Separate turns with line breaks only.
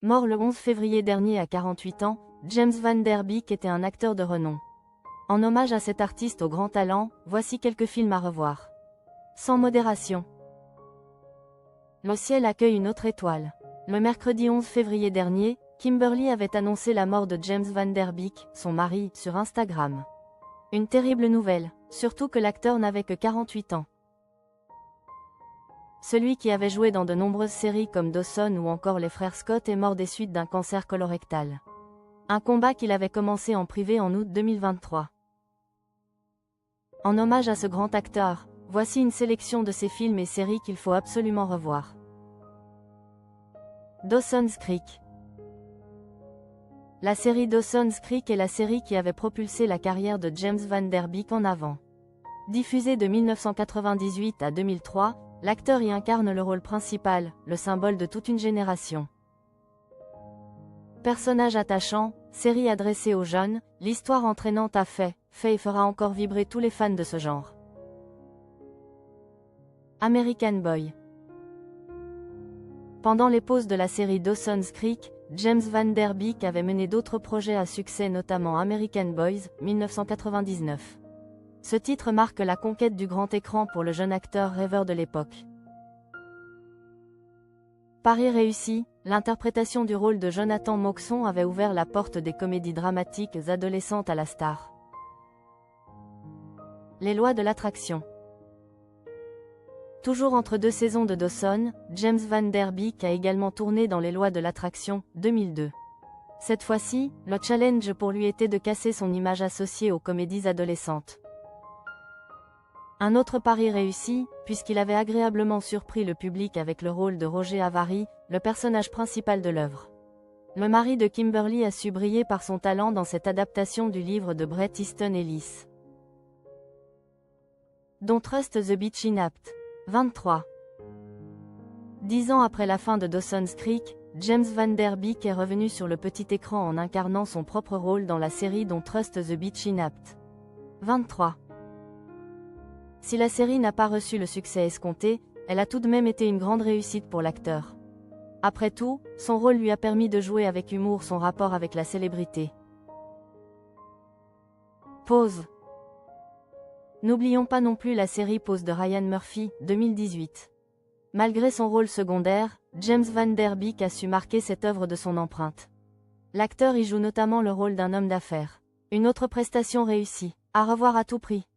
Mort le 11 février dernier à 48 ans, James Van Der Beek était un acteur de renom. En hommage à cet artiste au grand talent, voici quelques films à revoir. Sans modération. Le ciel accueille une autre étoile. Le mercredi 11 février dernier, Kimberly avait annoncé la mort de James Van Der Beek, son mari, sur Instagram. Une terrible nouvelle, surtout que l'acteur n'avait que 48 ans. Celui qui avait joué dans de nombreuses séries comme Dawson ou encore Les Frères Scott est mort des suites d'un cancer colorectal. Un combat qu'il avait commencé en privé en août 2023. En hommage à ce grand acteur, voici une sélection de ses films et séries qu'il faut absolument revoir. Dawson's Creek. La série Dawson's Creek est la série qui avait propulsé la carrière de James Van Der Beek en avant. Diffusée de 1998 à 2003, l'acteur y incarne le rôle principal, le symbole de toute une génération. Personnage attachant, série adressée aux jeunes, l'histoire entraînante a fait et fera encore vibrer tous les fans de ce genre. American Boy. Pendant les pauses de la série Dawson's Creek, James Van Der Beek avait mené d'autres projets à succès, notamment American Boys, 1999. Ce titre marque la conquête du grand écran pour le jeune acteur rêveur de l'époque. Pari réussi, l'interprétation du rôle de Jonathan Moxon avait ouvert la porte des comédies dramatiques adolescentes à la star. Les lois de l'attraction. Toujours entre deux saisons de Dawson, James Van Der Beek a également tourné dans Les lois de l'attraction, 2002. Cette fois-ci, le challenge pour lui était de casser son image associée aux comédies adolescentes. Un autre pari réussi, puisqu'il avait agréablement surpris le public avec le rôle de Roger Avary, le personnage principal de l'œuvre. Le mari de Kimberly a su briller par son talent dans cette adaptation du livre de Bret Easton Ellis. Don't Trust the Beach Inapt. 23. 10 ans après la fin de Dawson's Creek, James Van Der Beek est revenu sur le petit écran en incarnant son propre rôle dans la série Don't Trust the Beach Inapt. 23. Si la série n'a pas reçu le succès escompté, elle a tout de même été une grande réussite pour l'acteur. Après tout, son rôle lui a permis de jouer avec humour son rapport avec la célébrité. Pose. N'oublions pas non plus la série Pose de Ryan Murphy, 2018. Malgré son rôle secondaire, James Van Der Beek a su marquer cette œuvre de son empreinte. L'acteur y joue notamment le rôle d'un homme d'affaires. Une autre prestation réussie, à revoir à tout prix.